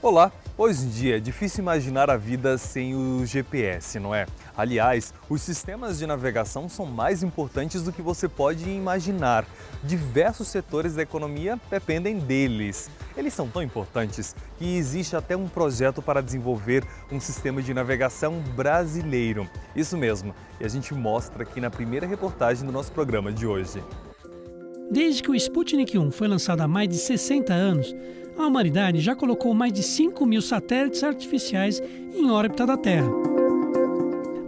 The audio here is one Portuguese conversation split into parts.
Olá! Hoje em dia é difícil imaginar a vida sem o GPS, não é? Aliás, os sistemas de navegação são mais importantes do que você pode imaginar. Diversos setores da economia dependem deles. Eles são tão importantes que existe até um projeto para desenvolver um sistema de navegação brasileiro. Isso mesmo, e a gente mostra aqui na primeira reportagem do nosso programa de hoje. Desde que o Sputnik 1 foi lançado há mais de 60 anos, a humanidade já colocou mais de 5.000 satélites artificiais em órbita da Terra.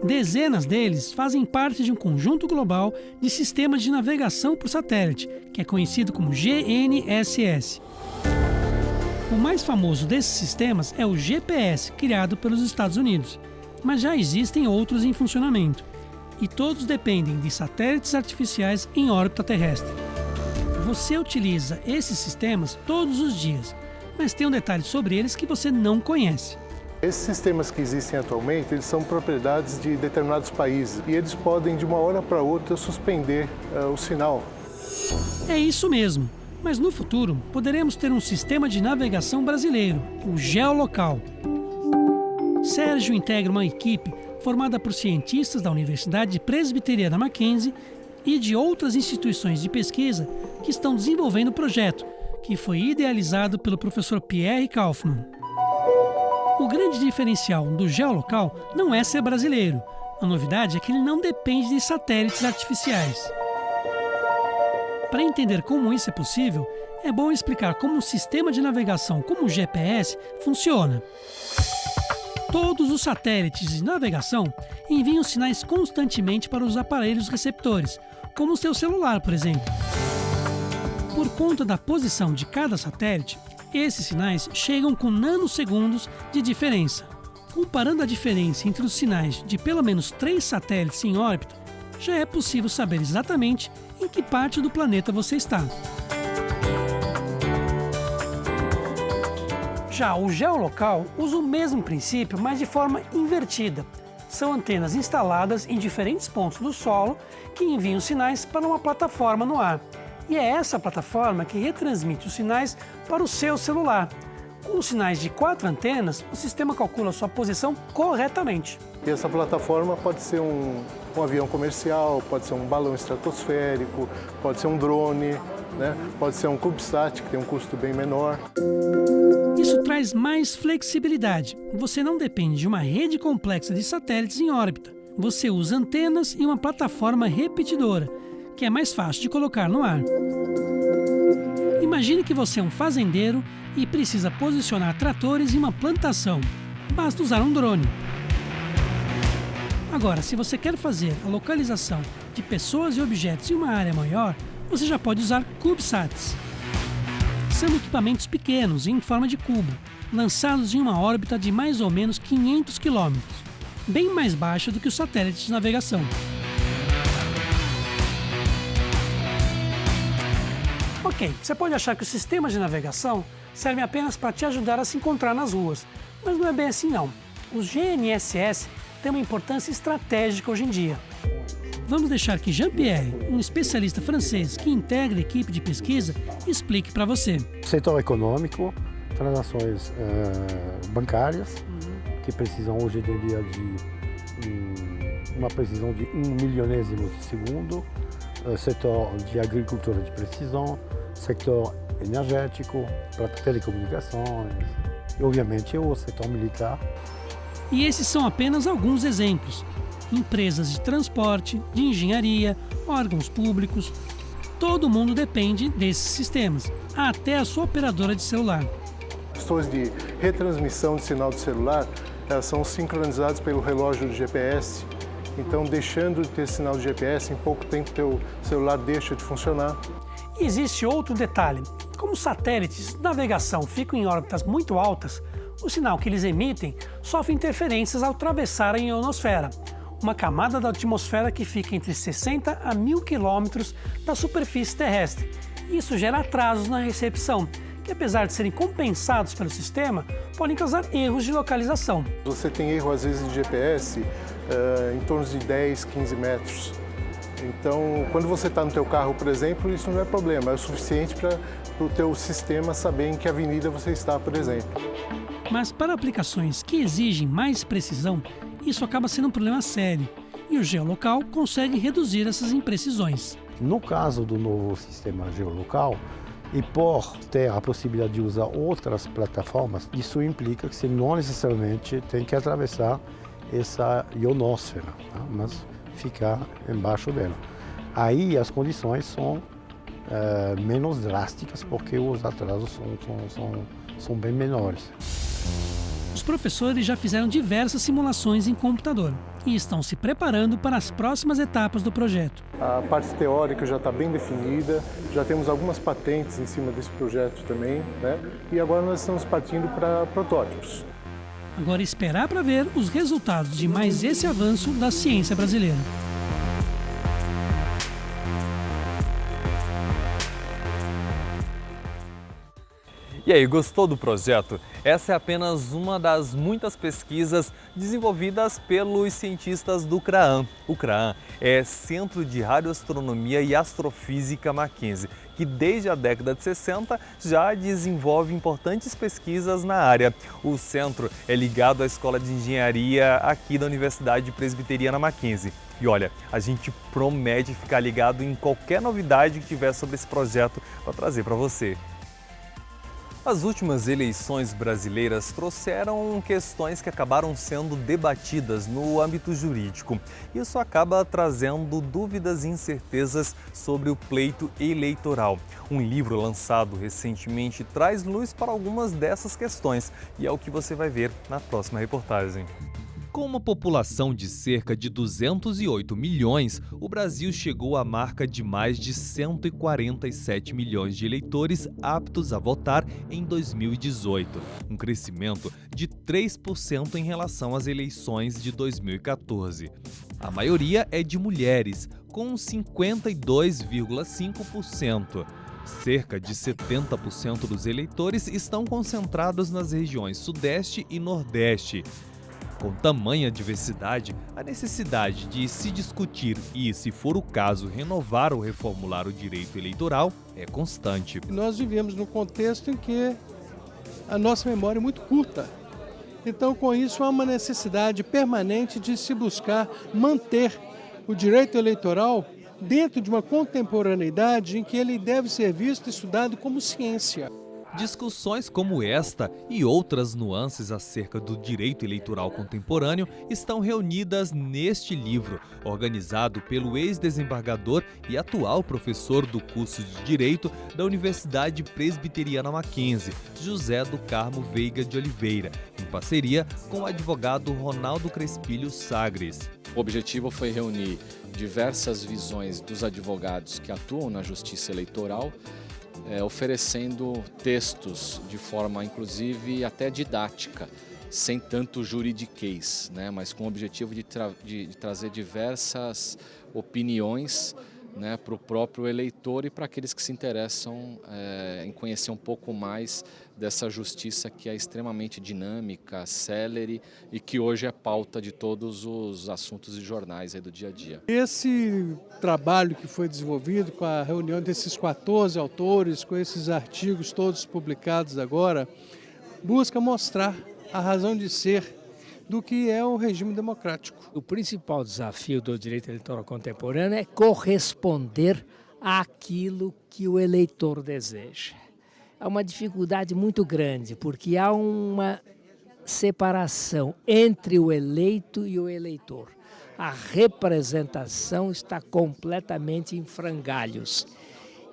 Dezenas deles fazem parte de um conjunto global de sistemas de navegação por satélite, que é conhecido como GNSS. O mais famoso desses sistemas é o GPS, criado pelos Estados Unidos, mas já existem outros em funcionamento, e todos dependem de satélites artificiais em órbita terrestre. Você utiliza esses sistemas todos os dias, mas tem um detalhe sobre eles que você não conhece. Esses sistemas que existem atualmente, eles são propriedades de determinados países e eles podem, de uma hora para outra, suspender o sinal. É isso mesmo, mas no futuro poderemos ter um sistema de navegação brasileiro, o Geolocal. Sérgio integra uma equipe formada por cientistas da Universidade Presbiteriana Mackenzie e de outras instituições de pesquisa que estão desenvolvendo o projeto, que foi idealizado pelo professor Pierre Kaufmann. O grande diferencial do Geolocal não é ser brasileiro. A novidade é que ele não depende de satélites artificiais. Para entender como isso é possível, é bom explicar como um sistema de navegação como o GPS funciona. Todos os satélites de navegação enviam sinais constantemente para os aparelhos receptores, como o seu celular, por exemplo. Por conta da posição de cada satélite, esses sinais chegam com nanosegundos de diferença. Comparando a diferença entre os sinais de pelo menos 3 satélites em órbita, já é possível saber exatamente em que parte do planeta você está. Já o Geolocal usa o mesmo princípio, mas de forma invertida. São antenas instaladas em diferentes pontos do solo que enviam sinais para uma plataforma no ar. E é essa plataforma que retransmite os sinais para o seu celular. Com os sinais de 4 antenas, o sistema calcula sua posição corretamente. E essa plataforma pode ser um avião comercial, pode ser um balão estratosférico, pode ser um drone, né? Pode ser um CubeSat, que tem um custo bem menor. Isso traz mais flexibilidade. Você não depende de uma rede complexa de satélites em órbita. Você usa antenas e uma plataforma repetidora, que é mais fácil de colocar no ar. Imagine que você é um fazendeiro e precisa posicionar tratores em uma plantação. Basta usar um drone. Agora, se você quer fazer a localização de pessoas e objetos em uma área maior, você já pode usar CubeSats. São equipamentos pequenos, em forma de cubo, lançados em uma órbita de mais ou menos 500 km, bem mais baixa do que os satélites de navegação. Ok, você pode achar que os sistemas de navegação servem apenas para te ajudar a se encontrar nas ruas, mas não é bem assim não. Os GNSS têm uma importância estratégica hoje em dia. Vamos deixar que Jean-Pierre, um especialista francês que integra a equipe de pesquisa, explique para você. Setor econômico, transações bancárias, que precisam hoje em dia de uma precisão de 1 milionésimo de segundo, setor de agricultura de precisão, setor energético, para telecomunicações e, obviamente, o setor militar. E esses são apenas alguns exemplos. Empresas de transporte, de engenharia, órgãos públicos, todo mundo depende desses sistemas, até a sua operadora de celular. Questões de retransmissão de sinal de celular, elas são sincronizadas pelo relógio do GPS, então deixando de ter sinal de GPS, em pouco tempo teu celular deixa de funcionar. E existe outro detalhe, como os satélites de navegação ficam em órbitas muito altas, o sinal que eles emitem sofre interferências ao atravessarem a ionosfera, uma camada da atmosfera que fica entre 60 a 1.000 quilômetros da superfície terrestre. Isso gera atrasos na recepção, que apesar de serem compensados pelo sistema, podem causar erros de localização. Você tem erro, às vezes, de GPS em torno de 10, 15 metros. Então, quando você está no teu carro, por exemplo, isso não é problema, é o suficiente para o teu sistema saber em que avenida você está, por exemplo. Mas para aplicações que exigem mais precisão, isso acaba sendo um problema sério. E o geolocal consegue reduzir essas imprecisões. No caso do novo sistema geolocal, e por ter a possibilidade de usar outras plataformas, isso implica que você não necessariamente tem que atravessar essa ionosfera, tá? Mas ficar embaixo dela. Aí as condições são menos drásticas, porque os atrasos são bem menores. Os professores já fizeram diversas simulações em computador e estão se preparando para as próximas etapas do projeto. A parte teórica já está bem definida, já temos algumas patentes em cima desse projeto também, né? E agora nós estamos partindo para protótipos. Agora esperar para ver os resultados de mais esse avanço da ciência brasileira. E aí, gostou do projeto? Essa é apenas uma das muitas pesquisas desenvolvidas pelos cientistas do CRAAM. O CRAAM é Centro de Radioastronomia e Astrofísica Mackenzie, que desde a década de 60 já desenvolve importantes pesquisas na área. O centro é ligado à Escola de Engenharia aqui da Universidade Presbiteriana Mackenzie. E olha, a gente promete ficar ligado em qualquer novidade que tiver sobre esse projeto para trazer para você. As últimas eleições brasileiras trouxeram questões que acabaram sendo debatidas no âmbito jurídico. Isso acaba trazendo dúvidas e incertezas sobre o pleito eleitoral. Um livro lançado recentemente traz luz para algumas dessas questões e é o que você vai ver na próxima reportagem. Com uma população de cerca de 208 milhões, o Brasil chegou à marca de mais de 147 milhões de eleitores aptos a votar em 2018, um crescimento de 3% em relação às eleições de 2014. A maioria é de mulheres, com 52,5%. Cerca de 70% dos eleitores estão concentrados nas regiões Sudeste e Nordeste. Com tamanha diversidade, a necessidade de se discutir e, se for o caso, renovar ou reformular o direito eleitoral é constante. Nós vivemos num contexto em que a nossa memória é muito curta. Então, com isso, há uma necessidade permanente de se buscar manter o direito eleitoral dentro de uma contemporaneidade em que ele deve ser visto e estudado como ciência. Discussões como esta e outras nuances acerca do direito eleitoral contemporâneo estão reunidas neste livro, organizado pelo ex-desembargador e atual professor do curso de Direito da Universidade Presbiteriana Mackenzie, José do Carmo Veiga de Oliveira, em parceria com o advogado Ronaldo Crespilho Sagres. O objetivo foi reunir diversas visões dos advogados que atuam na justiça eleitoral, oferecendo textos de forma, inclusive, até didática, sem tanto juridiquês, né? Mas com o objetivo de trazer diversas opiniões, né, para o próprio eleitor e para aqueles que se interessam em conhecer um pouco mais dessa justiça que é extremamente dinâmica, célere e que hoje é pauta de todos os assuntos e jornais aí do dia a dia. Esse trabalho que foi desenvolvido com a reunião desses 14 autores, com esses artigos todos publicados agora, busca mostrar a razão de ser do que é o regime democrático. O principal desafio do direito eleitoral contemporâneo é corresponder àquilo que o eleitor deseja. É uma dificuldade muito grande, porque há uma separação entre o eleito e o eleitor. A representação está completamente em frangalhos.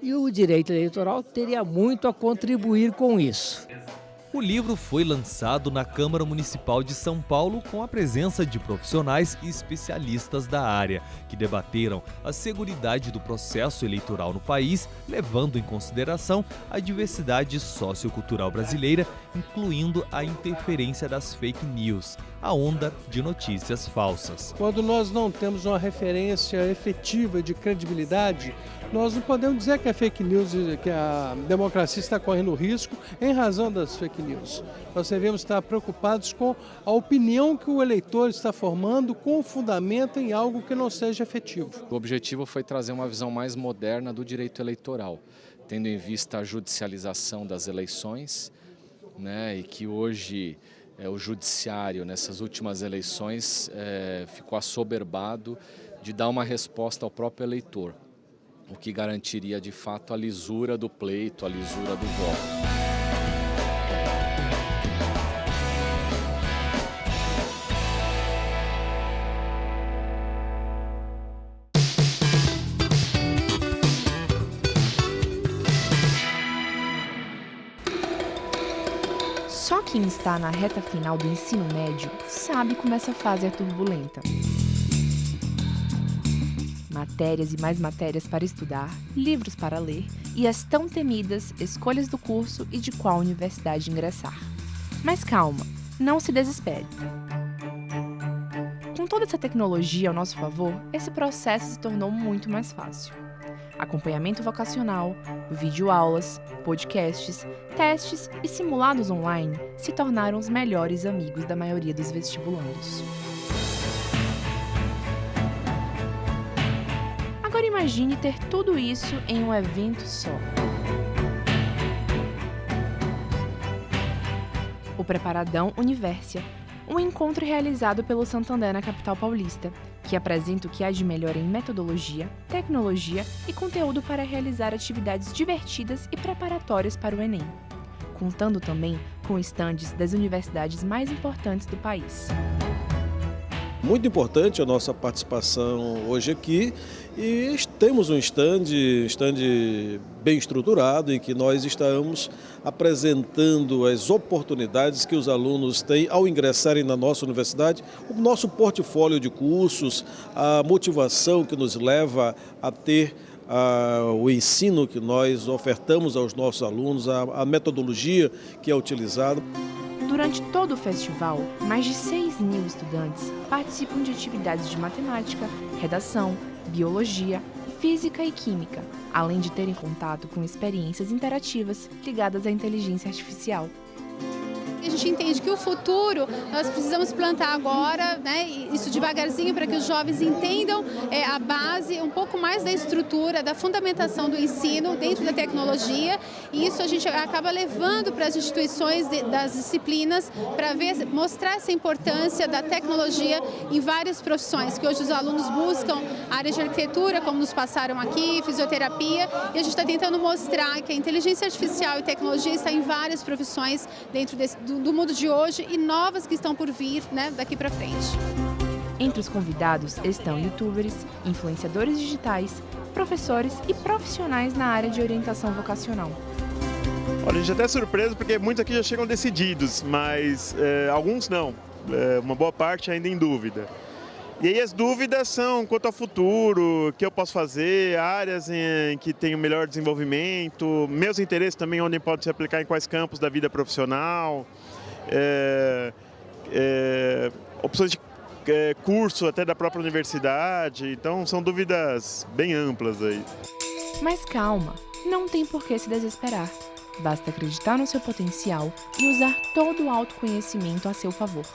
E o direito eleitoral teria muito a contribuir com isso. O livro foi lançado na Câmara Municipal de São Paulo com a presença de profissionais e especialistas da área, que debateram a seguridade do processo eleitoral no país, levando em consideração a diversidade sociocultural brasileira, incluindo a interferência das fake news, a onda de notícias falsas. Quando nós não temos uma referência efetiva de credibilidade, nós não podemos dizer que a fake news, que a democracia está correndo risco em razão das fake news. Nós devemos estar preocupados com a opinião que o eleitor está formando com fundamento em algo que não seja efetivo. O objetivo foi trazer uma visão mais moderna do direito eleitoral, tendo em vista a judicialização das eleições, né, e que hoje o judiciário, nessas últimas eleições, ficou assoberbado de dar uma resposta ao próprio eleitor, o que garantiria de fato a lisura do pleito, a lisura do voto. Só quem está na reta final do ensino médio sabe como essa fase é turbulenta. Matérias e mais matérias para estudar, livros para ler e as tão temidas escolhas do curso e de qual universidade ingressar. Mas calma, não se desespere. Com toda essa tecnologia ao nosso favor, esse processo se tornou muito mais fácil. Acompanhamento vocacional, videoaulas, podcasts, testes e simulados online se tornaram os melhores amigos da maioria dos vestibulandos. Agora imagine ter tudo isso em um evento só. O Preparadão Universia, um encontro realizado pelo Santander na capital paulista, que apresenta o que há de melhor em metodologia, tecnologia e conteúdo para realizar atividades divertidas e preparatórias para o Enem, contando também com estandes das universidades mais importantes do país. Muito importante a nossa participação hoje aqui e temos um stand bem estruturado em que nós estamos apresentando as oportunidades que os alunos têm ao ingressarem na nossa universidade, o nosso portfólio de cursos, a motivação que nos leva a ter o ensino que nós ofertamos aos nossos alunos, a metodologia que é utilizada. Durante todo o festival, mais de 6.000 estudantes participam de atividades de matemática, redação, biologia, física e química, além de terem contato com experiências interativas ligadas à inteligência artificial. A gente entende que o futuro nós precisamos plantar agora, né, isso devagarzinho para que os jovens entendam a base, um pouco mais da estrutura, da fundamentação do ensino dentro da tecnologia, e isso a gente acaba levando para as instituições das disciplinas para mostrar essa importância da tecnologia em várias profissões, que hoje os alunos buscam áreas de arquitetura, como nos passaram aqui, fisioterapia, e a gente está tentando mostrar que a inteligência artificial e tecnologia está em várias profissões dentro do mundo de hoje e novas que estão por vir, né, daqui para frente. Entre os convidados estão youtubers, influenciadores digitais, professores e profissionais na área de orientação vocacional. Olha, a gente é até surpreso porque muitos aqui já chegam decididos, mas alguns não, uma boa parte ainda em dúvida. E aí as dúvidas são quanto ao futuro, o que eu posso fazer, áreas em que tenho melhor desenvolvimento, meus interesses também onde pode se aplicar em quais campos da vida profissional, opções de curso até da própria universidade, então são dúvidas bem amplas aí. Mas calma, não tem por que se desesperar. Basta acreditar no seu potencial e usar todo o autoconhecimento a seu favor.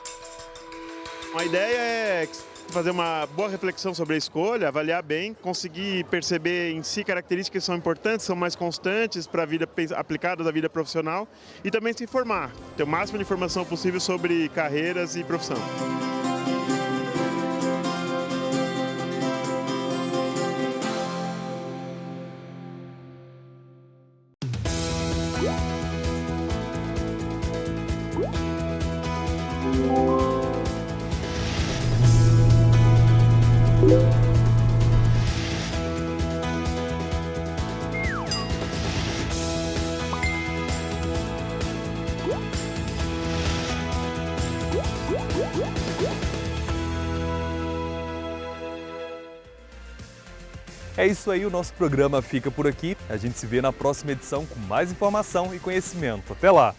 A ideia é fazer uma boa reflexão sobre a escolha, avaliar bem, conseguir perceber em si características que são importantes, são mais constantes para a vida aplicada da vida profissional e também se informar, ter o máximo de informação possível sobre carreiras e profissão. É isso aí, o nosso programa fica por aqui. A gente se vê na próxima edição com mais informação e conhecimento. Até lá!